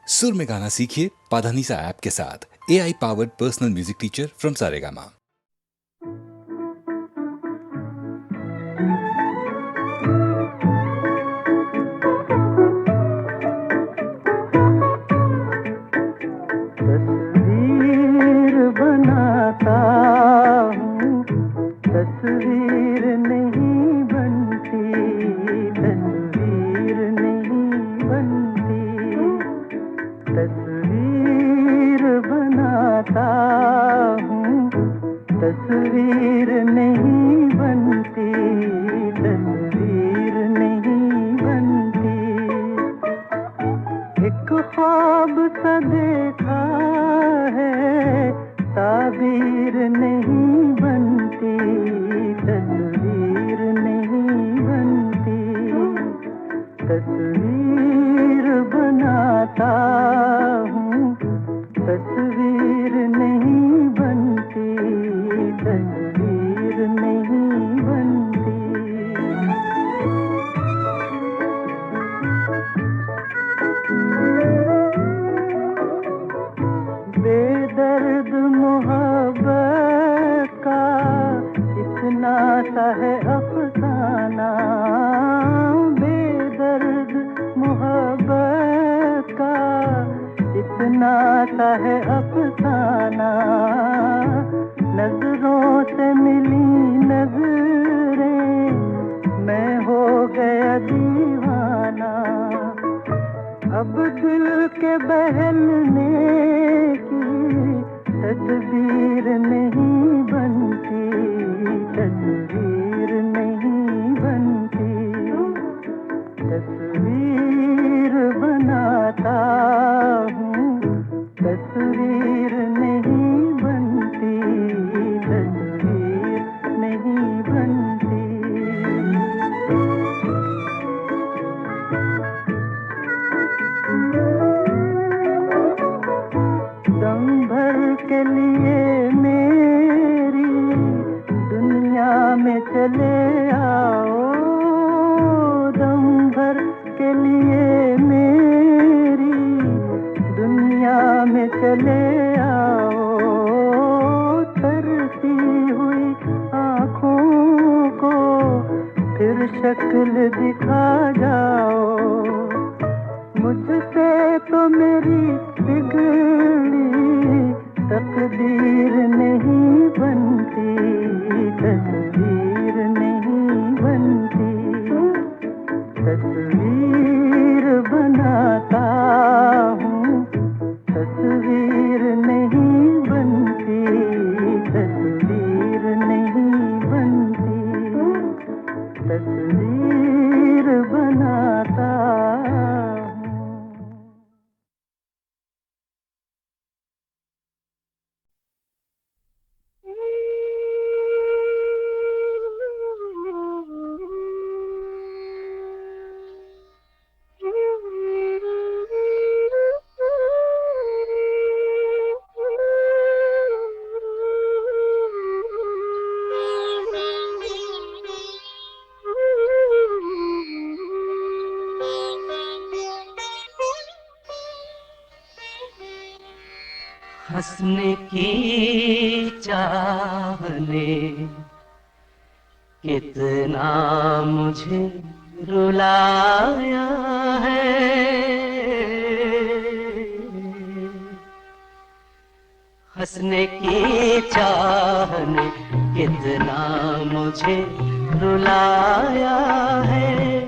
सुर में गाना सीखिए पाधानीसा ऐप के साथ। AI powered personal music teacher from Saregama. तस्वीर बनाता हूँ, तस्वीर नहीं बनती, तस्वीर नहीं बनती। तस्वीर बनाता हूँ, तस्वीर नहीं बनती, तस्वीर नहीं बनती। एक ख्वाब सा देखा है, ताबीर नहीं बनती, तस्वीर नहीं बनती। तस्वीर बनाता हूँ, तस्वीर नहीं बनती, तस्वीर नहीं बनती। बेदर्द मोहब्बत का इतना सा है अफसाना, बेदर्द मोहब्बत का इतना सा है अफसाना। नजरों से मिली नजरें, मैं हो गया दीवाना। अब दिल के बहलने की तदबीर नहीं बनती, तस्वीर नहीं बनती। तस्वीर बनाता हूँ, तस्वीर नहीं बनती, तस्वीर नहीं बनती। दम भर के लिए मेरी दुनिया में चले आओ, दम भर के लिए मेरी दुनिया में चले आओ। तरती हुई आँखों को फिर शक्ल दिखा जाओ। मुझसे तो मेरी बिगड़ी तकदीर नहीं बनती, तस्वीर नहीं बनती। तस्वीर बनाता हूँ, तस्वीर नहीं बनती, तस्वीर नहीं बनती। तस्वीर बनाता हंसने की चाहने कितना मुझे रुलाया है। हंसने की चाहने कितना मुझे रुलाया है।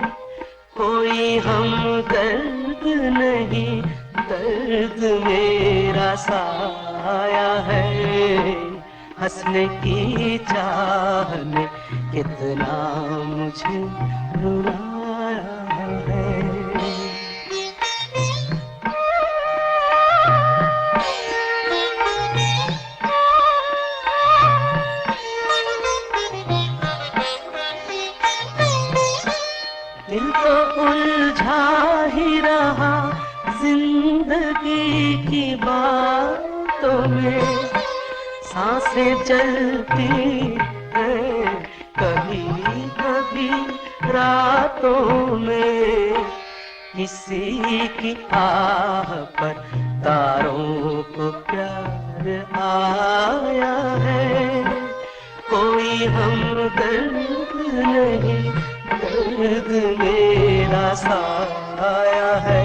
कोई हमदर्द नहीं, दर्द मेरा साया है। हंसने की चाहने कितना मुझे रुलाया है। दिल तो उलझा ही रहा जिंदगी की बातों में। सांसें चलती हैं कभी कभी रातों में। किसी की आह पर तारों को प्यार आया है। कोई हमदर्द नहीं, दर्द मेरा साया है।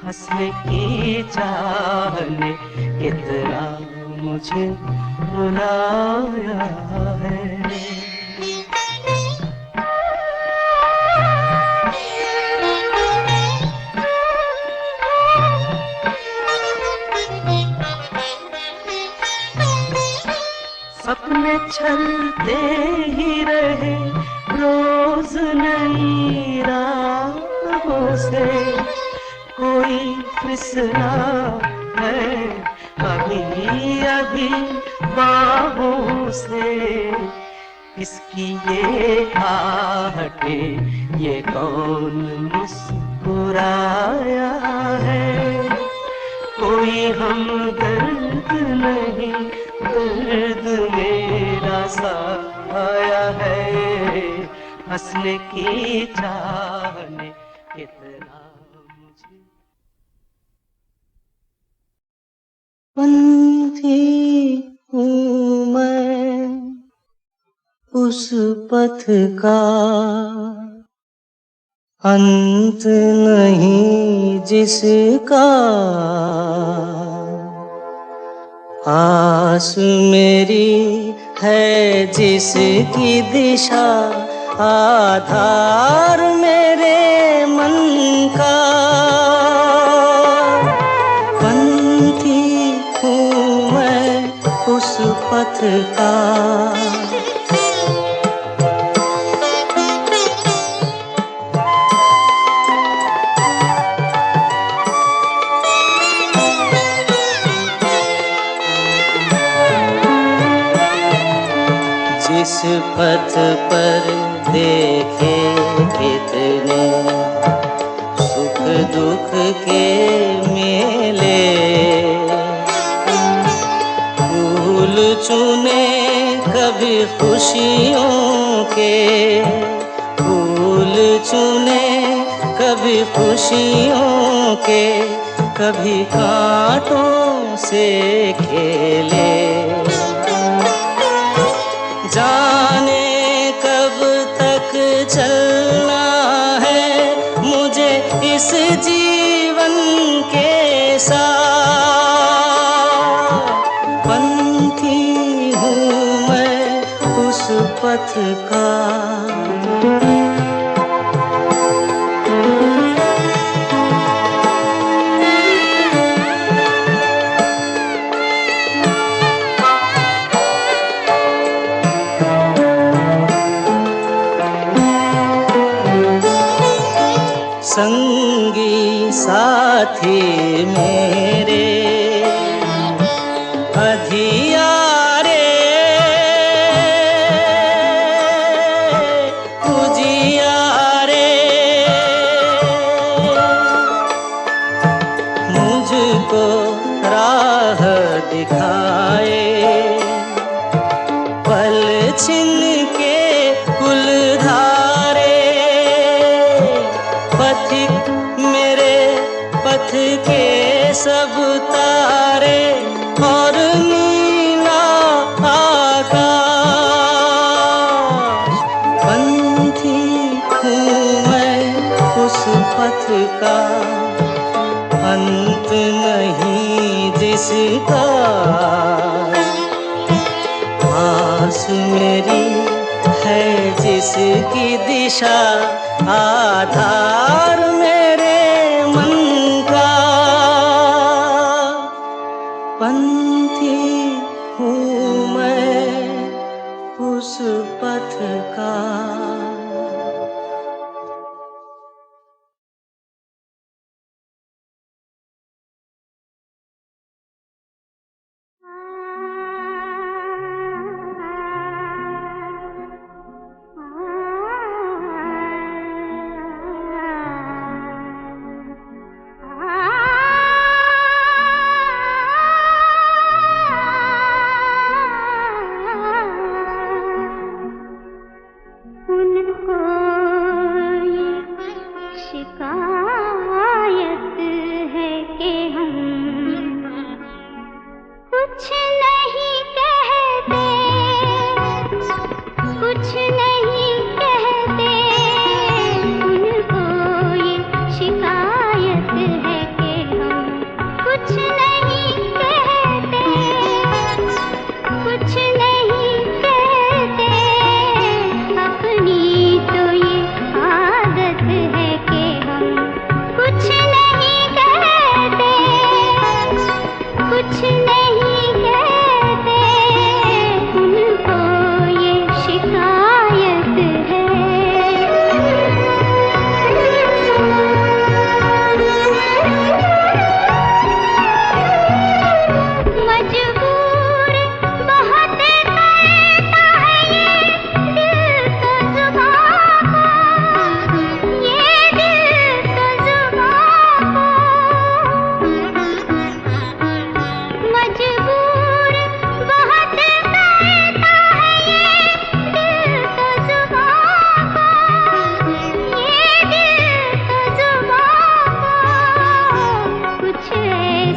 हंसने की चाह ने कितना मुझे रुलाया है। सपने चलते ही रहे रोज नई राहों से, कोई फिसला है अभी अभी बाहों से। किसकी ये आहटे, ये कौन मुस्कुराया है। कोई हमदर्द नहीं, दर्द मेरा साया है। हंसने की चाह ने कितना मुझे। पंथी हूँ मैं उस पथ का, अंत नहीं जिसका। आस मेरी है जिसकी दिशा, आधार मेरे मन का। पंथी हूँ मैं उस पथ का। जिस पथ पर देखे कितने सुख दुख के मेले, फूल चुने कभी खुशियों के, फूल चुने कभी खुशियों के, कभी कांटों से खेले। जाने कब तक चलना है मुझे इस जीवन के साथ। पंथी हूँ मैं उस पथ का। संगी साथी मेरे अधियारे, उजियारे, मुझको राह दिखाए। पल छिन के कुलधारे, पथिक मेरे पथ के सब तारे, और नीला आकाश। पंथी हूँ मैं उस पथ का, अंत नहीं जिसका। आस मेरी है जिसकी दिशा, आधार मेरे मन का। पंथी हूँ मैं उस पथ का।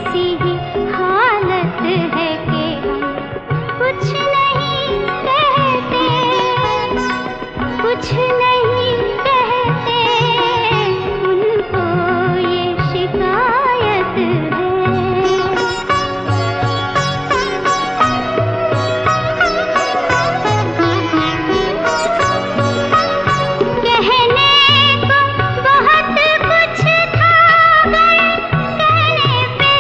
ऐसी ही हालत है कि हम कुछ नहीं कहते, कुछ नहीं कहते, उनको ये शिकायत है। कहने को बहुत कुछ था, कहने पे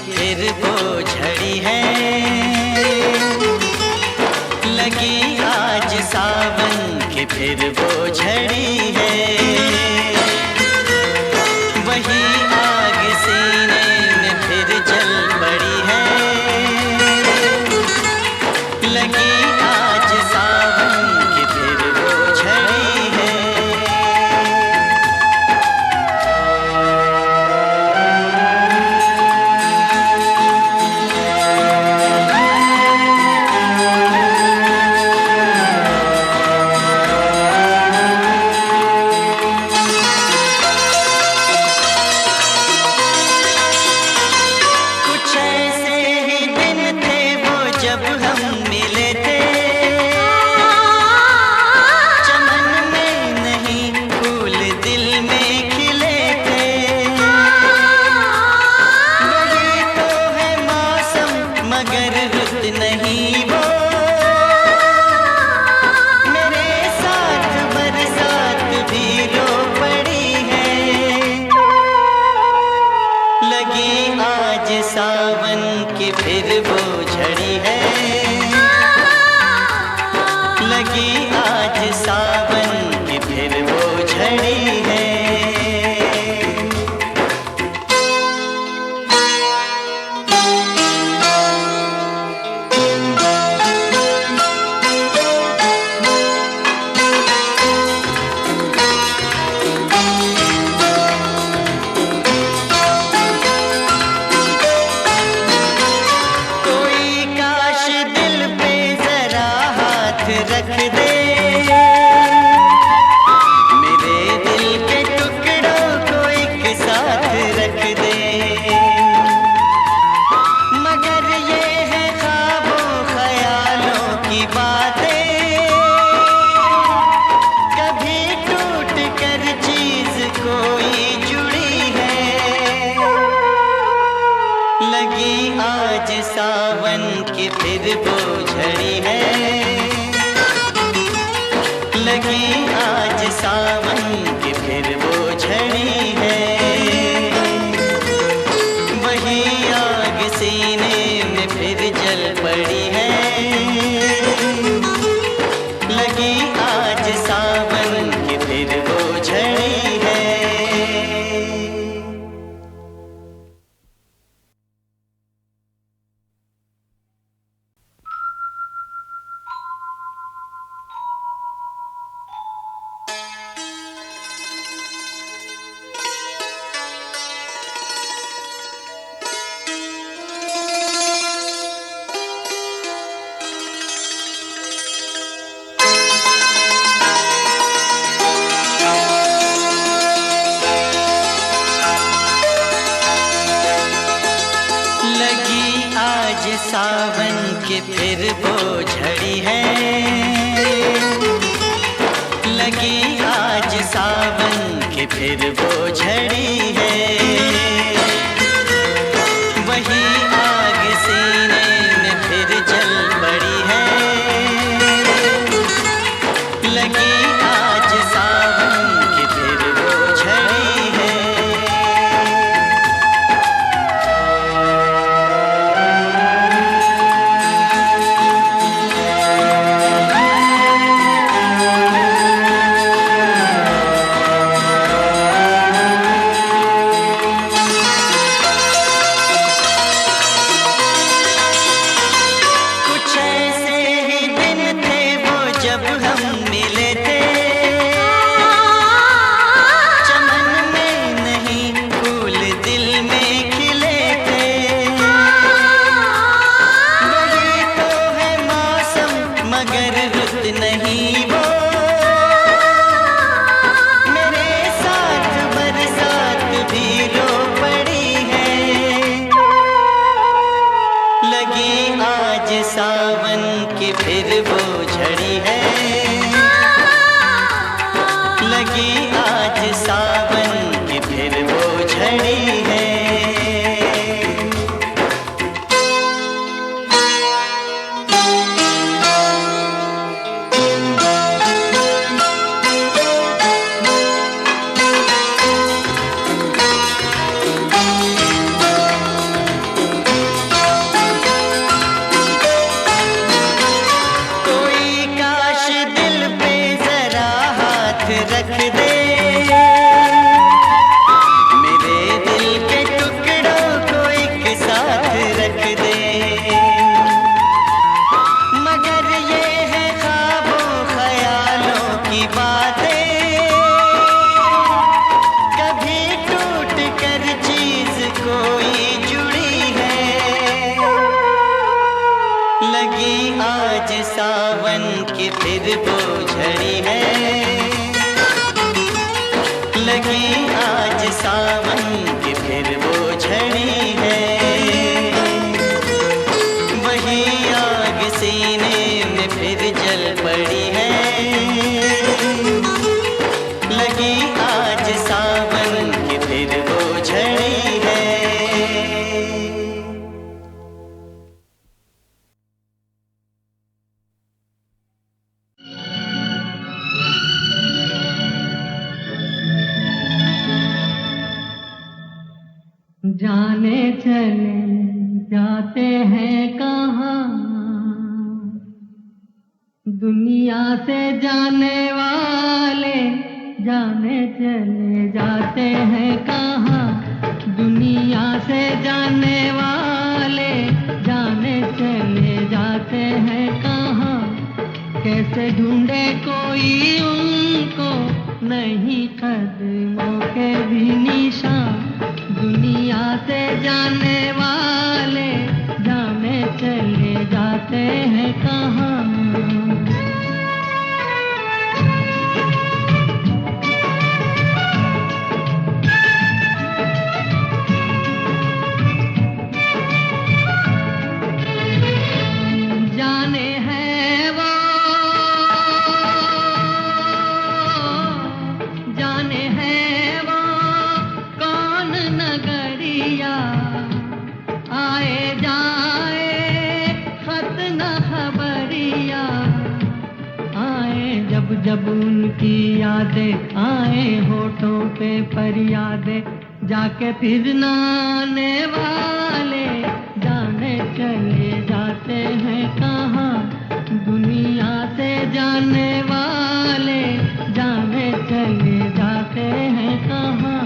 फिर वो झड़ी है, लगी आज सावन की फिर वो झड़ी है। वही आग सीने में फिर जल पड़ी है, लगी आज सावन की फिर वो झड़ी है। सावन की फिर वो झड़ी है, लगी आज सावन की फिर वो झड़ी है। रख दे मेरे दिल के टुकड़ों को एक साथ रख दे, मगर ये है ख्वाबों ख्यालों की बातें, कभी टूट कर चीज कोई जुड़ी है। लगी आज सावन की फिर वो झड़ी है, लगी आज सावन की फिर वो झड़ी है। वही आग सीने में फिर जल पड़ी है, लगी आज सावन की फिर वो झड़ी है। सावन की फिर वो झड़ी है, लगी आज सावन की फिर वो झड़ी है। वही आग सीने में फिर जल पड़ी है, लगी आज सावन की फिर वो झड़ी है। सावन की फिर वो झड़ी है, लगी आज सावन की फिर वो झड़ी है। जाने चले जाते हैं कहाँ, दुनिया से जाने वाले जाने चले जाते हैं कहाँ, दुनिया से जाने वाले जाने चले जाते हैं कहाँ। कैसे ढूंढे कोई उनको नहीं कदमों के भी निशान, दुनिया से जाने वाले जाने चले जाते हैं कहाँ। जाने हैं वो, जाने हैं वो कौन नगरिया, आए जाए खत न खबरिया, आए जब जब उनकी यादें आए होठों पे फरियादें, जाके फिर न आने वाले जाने चले जाते हैं कहाँ, दुनिया से जाने वाले जाने चले जाते हैं कहाँ।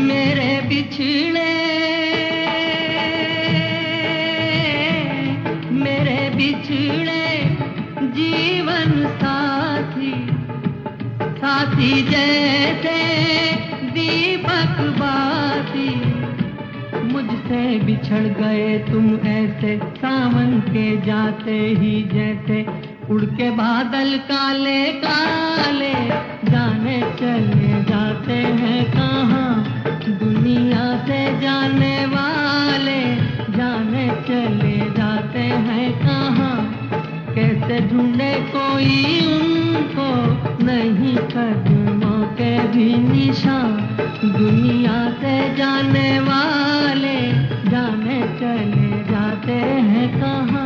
मेरे बिछड़े मेरे बिछड़े जीवन साथी, साथी जैसे दीपक बाती, मुझसे बिछड़ गए तुम ऐसे सावन के जाते ही जैसे, उड़ के बादल काले काले जाने चले जाते हैं कहाँ, दुनिया से जाने वाले जाने चले जाते हैं कहाँ। कैसे ढूंढे कोई उनको नहीं कदमों के भी निशान, दुनिया से जाने वाले जाने चले जाते हैं कहाँ।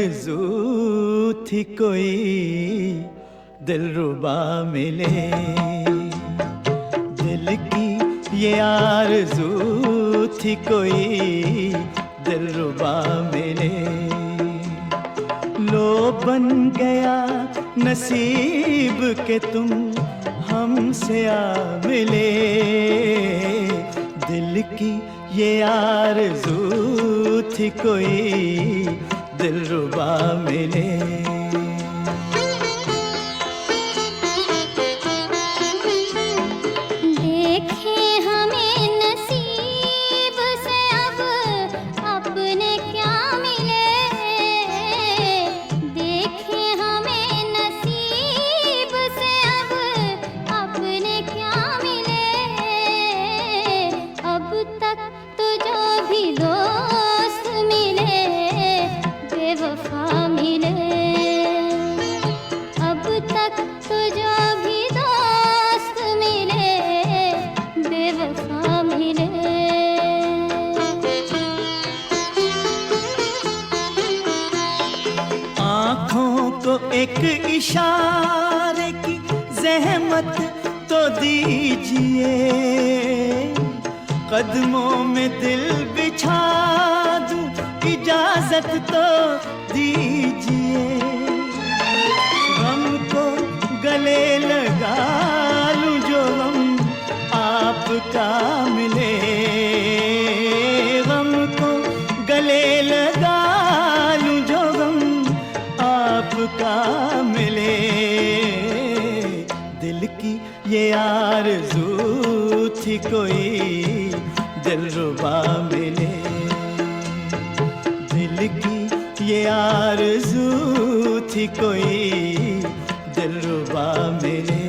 आरज़ू थी कोई दिलरुबा मिले, दिल की ये आरज़ू थी कोई दिलरुबा मिले। लो बन गया नसीब के तुम हमसे आ मिले, दिल की ये आरज़ू थी कोई दिलरुबा मिले। एक इशारे की ज़हमत तो दीजिए, कदमों में दिल बिछा दूं इजाज़त तो दीजिए। हमको गले लगा लूं जो हम आपका मिले, हमको गले लगा लूं जो हम आपका मिले। दिल की ये आरज़ू थी कोई दिलरुबा मिले, दिल की ये आरज़ू थी कोई दिलरुबा मिले।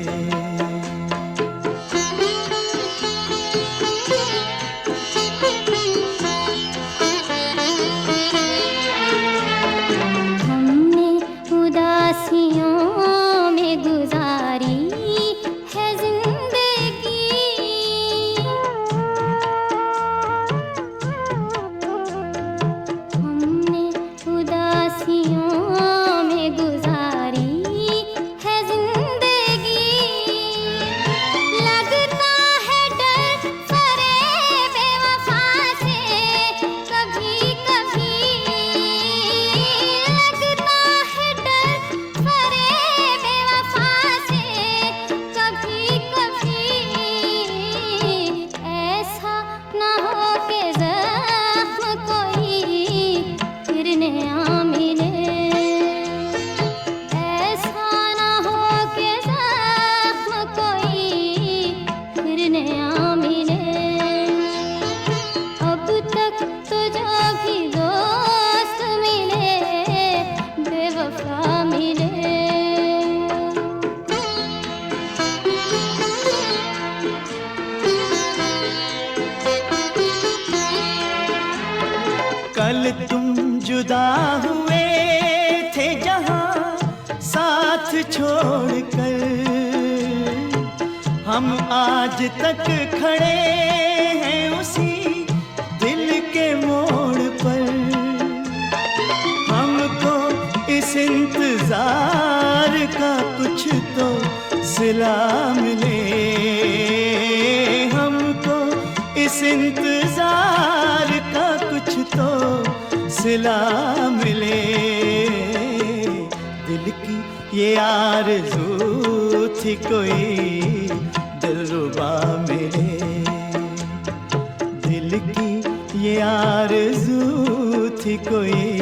कल तुम जुदा हुए थे जहां साथ छोड़कर, हम आज तक खड़े हैं उसी दिल के मोड़ पर। हमको इस इंतजार का कुछ तो सिला मिले, हमको इस इंतजार का कुछ तो सिला मिले। दिल की ये आरज़ू थी कोई दिलरुबा मिले, दिल की ये आरज़ू थी कोई